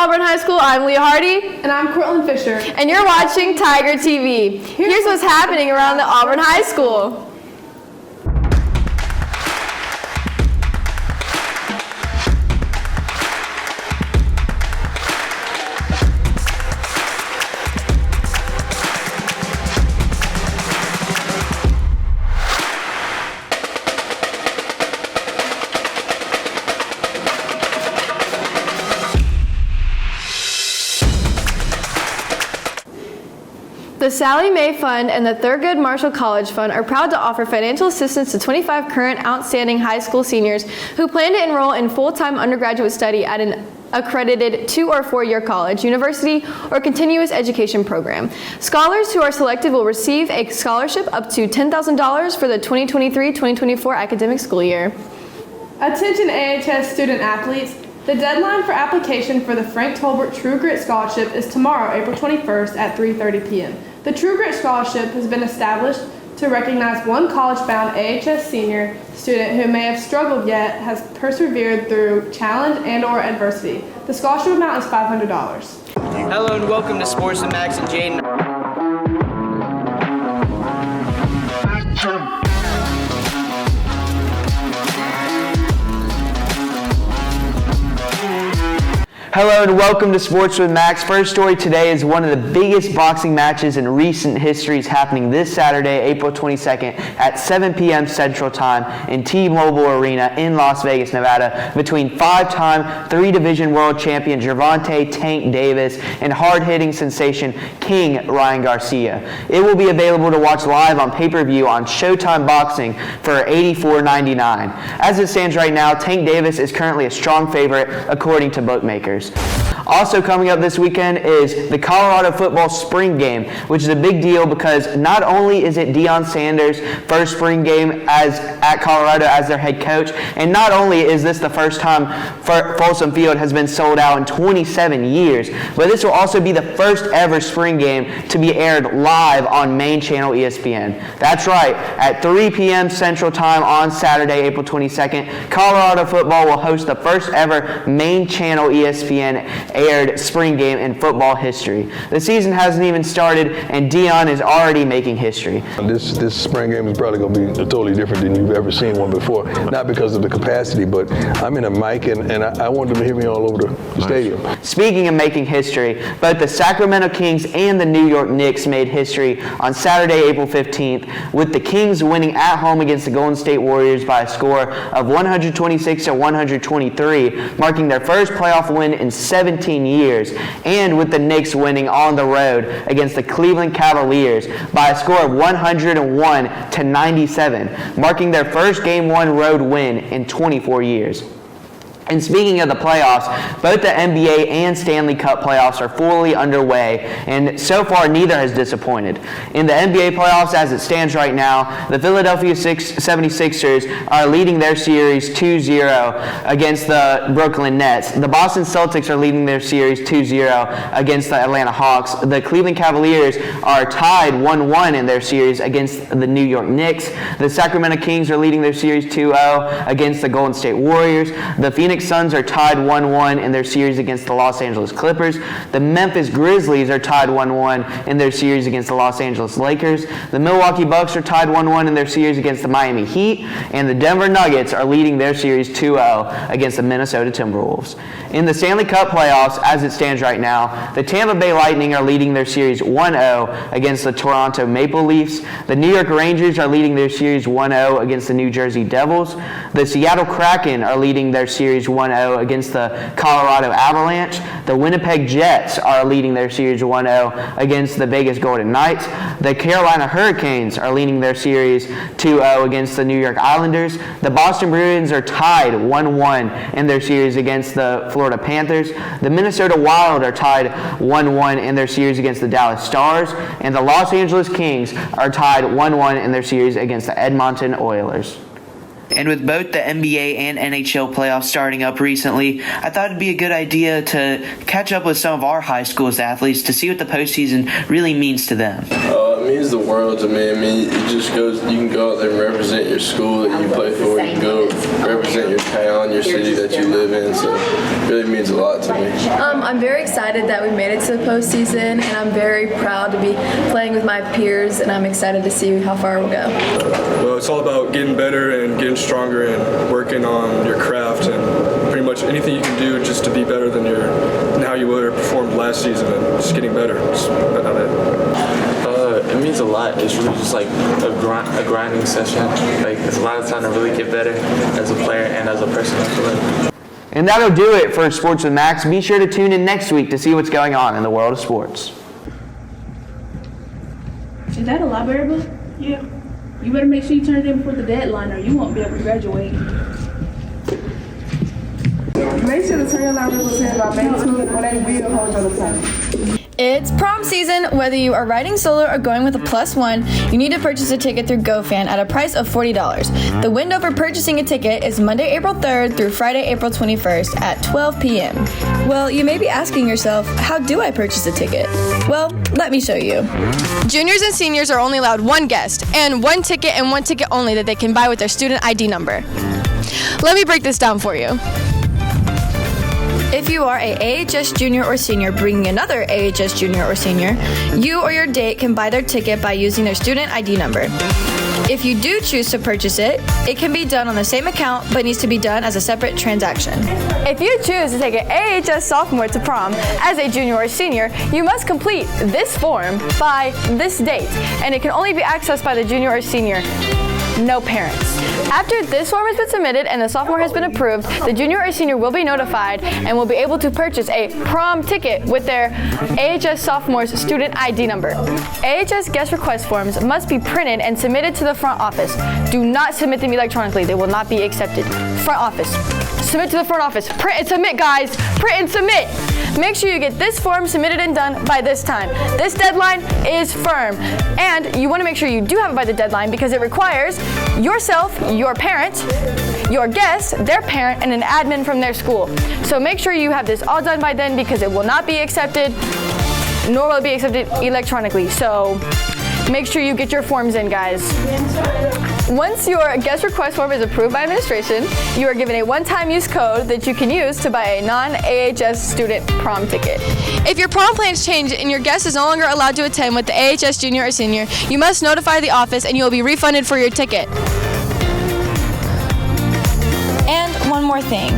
Auburn High School. I'm Leah Hardy. And I'm Cortland Fisher. And you're watching Tiger TV. Here's what's happening around the Auburn High School. The Sally Mae Fund and the Thurgood Marshall College Fund are proud to offer financial assistance to 25 current outstanding high school seniors who plan to enroll in full-time undergraduate study at an accredited 2- or 4-year college, university, or continuous education program. Scholars who are selected will receive a scholarship up to $10,000 for the 2023-2024 academic school year. Attention AHS student athletes. The deadline for application for the Frank Tolbert True Grit Scholarship is tomorrow, April 21st at 3:30 p.m. The True Grit Scholarship has been established to recognize one college-bound AHS senior student who may have struggled yet has persevered through challenge and/or adversity. The scholarship amount is $500. Hello and welcome to Sports with Max and Jaden. Hello and welcome to Sports with Max. First story today is one of the biggest boxing matches in recent history is happening this Saturday, April 22nd at 7 p.m. Central Time in T-Mobile Arena in Las Vegas, Nevada, between 5-time 3-division world champion Gervonta "Tank" Davis and hard-hitting sensation King Ryan Garcia. It will be available to watch live on pay-per-view on Showtime Boxing for $84.99. As it stands right now, Tank Davis is currently a strong favorite according to bookmakers. Also coming up this weekend is the Colorado football spring game, which is a big deal because not only is it Deion Sanders' first spring game at Colorado as their head coach, and not only is this the first time Folsom Field has been sold out in 27 years, but this will also be the first ever spring game to be aired live on main channel ESPN. That's right, at 3 p.m. Central Time on Saturday, April 22nd, Colorado football will host the first ever main channel ESPN aired spring game in football history. The season hasn't even started and Deion is already making history. This spring game is probably going to be totally different than you've ever seen one before. Not because of the capacity, but I'm in a mic and I want them to hear me all over the stadium. Speaking of making history, both the Sacramento Kings and the New York Knicks made history on Saturday, April 15th, with the Kings winning at home against the Golden State Warriors by a score of 126-123, marking their first playoff win in 17 years, and with the Knicks winning on the road against the Cleveland Cavaliers by a score of 101-97, marking their first Game 1 road win in 24 years. And speaking of the playoffs, both the NBA and Stanley Cup playoffs are fully underway, and so far neither has disappointed. In the NBA playoffs, as it stands right now, the Philadelphia 76ers are leading their series 2-0 against the Brooklyn Nets. The Boston Celtics are leading their series 2-0 against the Atlanta Hawks. The Cleveland Cavaliers are tied 1-1 in their series against the New York Knicks. The Sacramento Kings are leading their series 2-0 against the Golden State Warriors. The Phoenix Suns are tied 1-1 in their series against the Los Angeles Clippers. The Memphis Grizzlies are tied 1-1 in their series against the Los Angeles Lakers. The Milwaukee Bucks are tied 1-1 in their series against the Miami Heat. And the Denver Nuggets are leading their series 2-0 against the Minnesota Timberwolves. In the Stanley Cup playoffs, as it stands right now, the Tampa Bay Lightning are leading their series 1-0 against the Toronto Maple Leafs. The New York Rangers are leading their series 1-0 against the New Jersey Devils. The Seattle Kraken are leading their series 1-0 against the Colorado Avalanche. The Winnipeg Jets are leading their series 1-0 against the Vegas Golden Knights. The Carolina Hurricanes are leading their series 2-0 against the New York Islanders. The Boston Bruins are tied 1-1 in their series against the Florida Panthers. The Minnesota Wild are tied 1-1 in their series against the Dallas Stars. And the Los Angeles Kings are tied 1-1 in their series against the Edmonton Oilers. And with both the NBA and NHL playoffs starting up recently, I thought it'd be a good idea to catch up with some of our high school's athletes to see what the postseason really means to them. It means the world to me. I mean, it just goes, you can go out there and represent your school that you play for. You can go represent your town, your city that you live in. So it really means a lot to me. I'm very excited that we made it to the postseason, and I'm very proud to be playing with my peers, and I'm excited to see how far we'll go. Well, it's all about getting better and getting stronger and working on your craft and pretty much anything you can do just to be better than how you would have performed last season and just getting better. That's about it. It means a lot. It's really just like a grinding session. Like, it's a lot of time to really get better as a player and as a person. I feel like. And that'll do it for Sports with Max. Be sure to tune in next week to see what's going on in the world of sports. Is that a library book? Yeah. You better make sure you turn it in before the deadline or you won't be able to graduate. Make sure to turn your library books in by May 2nd when they will hold your appointment. It's prom season. Whether you are riding solo or going with a +1, you need to purchase a ticket through GoFan at a price of $40. The window for purchasing a ticket is Monday, April 3rd through Friday, April 21st at 12 p.m. Well, you may be asking yourself, how do I purchase a ticket? Well, let me show you. Juniors and seniors are only allowed one guest and one ticket and one ticket only that they can buy with their student ID number. Let me break this down for you. If you are a AHS junior or senior bringing another AHS junior or senior, you or your date can buy their ticket by using their student ID number. If you do choose to purchase it, it can be done on the same account but needs to be done as a separate transaction. If you choose to take an AHS sophomore to prom as a junior or senior, you must complete this form by this date, and it can only be accessed by the junior or senior. No parents. After this form has been submitted and the sophomore has been approved, the junior or senior will be notified and will be able to purchase a prom ticket with their AHS sophomore's student ID number. AHS guest request forms must be printed and submitted to the front office. Do not submit them electronically. They will not be accepted. Front office. Submit to the front office. Print and submit, guys. Print and submit. Make sure you get this form submitted and done by this time. This deadline is firm. And you want to make sure you do have it by the deadline because it requires yourself, your parent, your guest, their parent, and an admin from their school. So make sure you have this all done by then because it will not be accepted, nor will it be accepted electronically. So make sure you get your forms in, guys. Once your guest request form is approved by administration, you are given a one-time use code that you can use to buy a non-AHS student prom ticket. If your prom plans change and your guest is no longer allowed to attend with the AHS junior or senior, you must notify the office and you will be refunded for your ticket. And one more thing.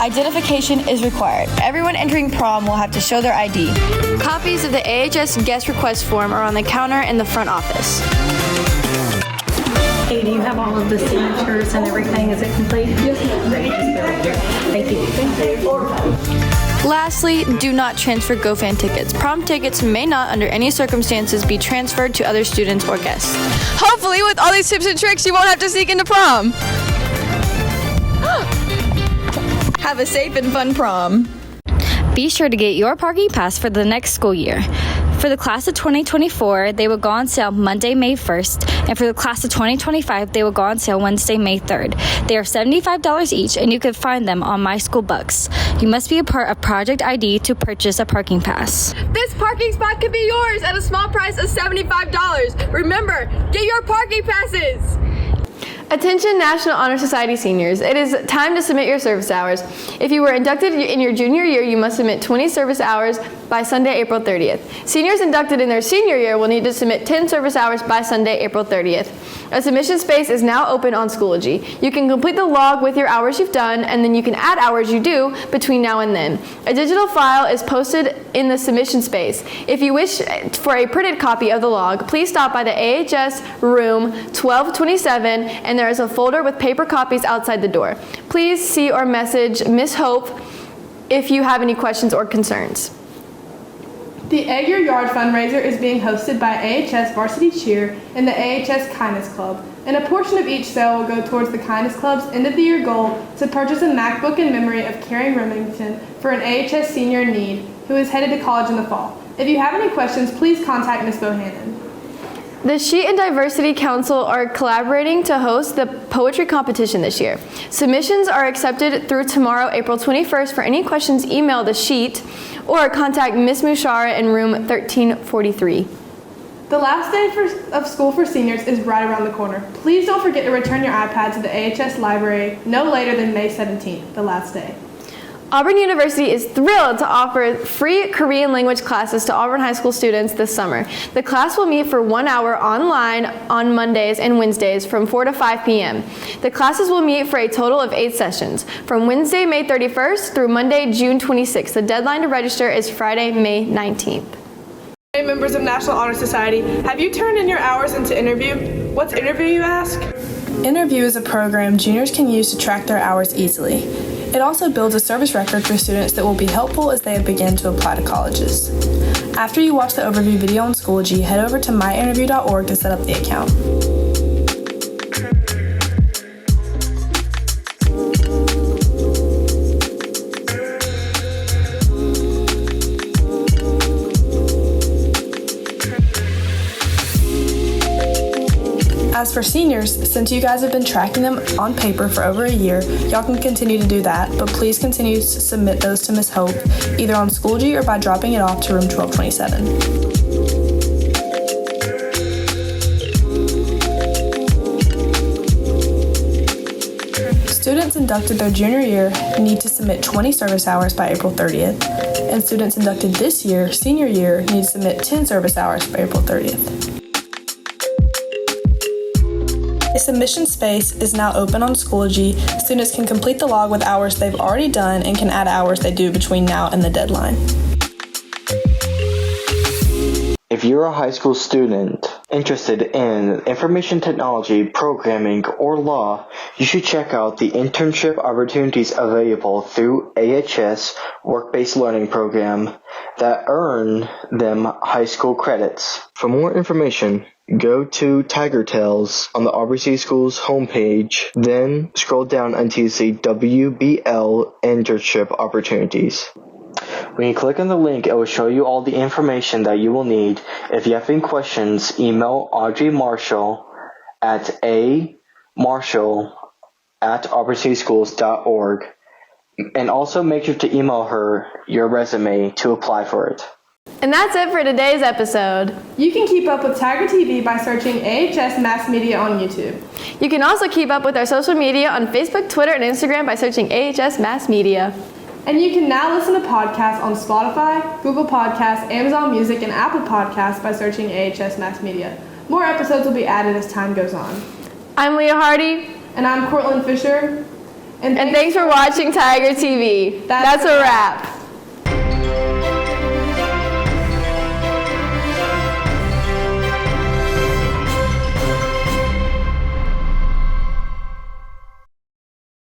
Identification is required. Everyone entering prom will have to show their ID. Copies of the AHS guest request form are on the counter in the front office. Hey, do you have all of the signatures and everything? Is it complete? Yes, ma'am. Great. Thank you. Thank you. Lastly, do not transfer GoFan tickets. Prom tickets may not, under any circumstances, be transferred to other students or guests. Hopefully, with all these tips and tricks, you won't have to sneak into prom. Have a safe and fun prom. Be sure to get your parking pass for the next school year. For the class of 2024, they will go on sale Monday, May 1st, and for the class of 2025, they will go on sale Wednesday, May 3rd. They are $75 each, and you can find them on My School Bucks. You must be a part of Project ID to purchase a parking pass. This parking spot could be yours at a small price of $75. Remember, get your parking passes. Attention National Honor Society seniors, it is time to submit your service hours. If you were inducted in your junior year, you must submit 20 service hours by Sunday, April 30th. Seniors inducted in their senior year will need to submit 10 service hours by Sunday, April 30th. A submission space is now open on Schoology. You can complete the log with your hours you've done, and then you can add hours you do between now and then. A digital file is posted in the submission space. If you wish for a printed copy of the log, please stop by the AHS room 1227, and there is a folder with paper copies outside the door. Please see or message Miss Hope if you have any questions or concerns. The Egg Your Yard fundraiser is being hosted by AHS Varsity Cheer and the AHS Kindness Club, and a portion of each sale will go towards the Kindness Club's end-of-the-year goal to purchase a MacBook in memory of Karen Remington for an AHS senior in need who is headed to college in the fall. If you have any questions, please contact Ms. Bohannon. The Sheet and Diversity Council are collaborating to host the poetry competition this year. Submissions are accepted through tomorrow, April 21st. For any questions, email the Sheet or contact Ms. Mushara in room 1343. The last day of school for seniors is right around the corner. Please don't forget to return your iPad to the AHS library no later than May 17th, the last day. Auburn University is thrilled to offer free Korean language classes to Auburn High School students this summer. The class will meet for 1 hour online on Mondays and Wednesdays from 4 to 5 p.m. The classes will meet for a total of 8 sessions, from Wednesday, May 31st through Monday, June 26th. The deadline to register is Friday, May 19th. Hey, members of National Honor Society, have you turned in your hours into Interview? What's Interview, you ask? Interview is a program juniors can use to track their hours easily. It also builds a service record for students that will be helpful as they begin to apply to colleges. After you watch the overview video on Schoology, head over to myinterview.org to set up the account. As for seniors, since you guys have been tracking them on paper for over a year, y'all can continue to do that, but please continue to submit those to Ms. Hope, either on Schoology or by dropping it off to room 1227. Students inducted their junior year need to submit 20 service hours by April 30th, and students inducted this year, senior year, need to submit 10 service hours by April 30th. A submission space is now open on Schoology. Students can complete the log with hours they've already done and can add hours they do between now and the deadline. If you're a high school student interested in information technology, programming, or law, you should check out the internship opportunities available through AHS Work-Based Learning Program that earn them high school credits. For more information, go to Tiger Tales on the Auburn City Schools homepage, then scroll down until you see WBL Internship Opportunities. When you click on the link, it will show you all the information that you will need. If you have any questions, email Audrey Marshall at amarshall@auburncityschools.org, and also make sure to email her your resume to apply for it. And that's it for today's episode. You can keep up with Tiger TV by searching AHS Mass Media on YouTube. You can also keep up with our social media on Facebook, Twitter, and Instagram by searching AHS Mass Media. And you can now listen to podcasts on Spotify, Google Podcasts, Amazon Music, and Apple Podcasts by searching AHS Mass Media. More episodes will be added as time goes on. I'm Leah Hardy. And I'm Cortland Fisher. And thanks for watching Tiger TV. That's a wrap.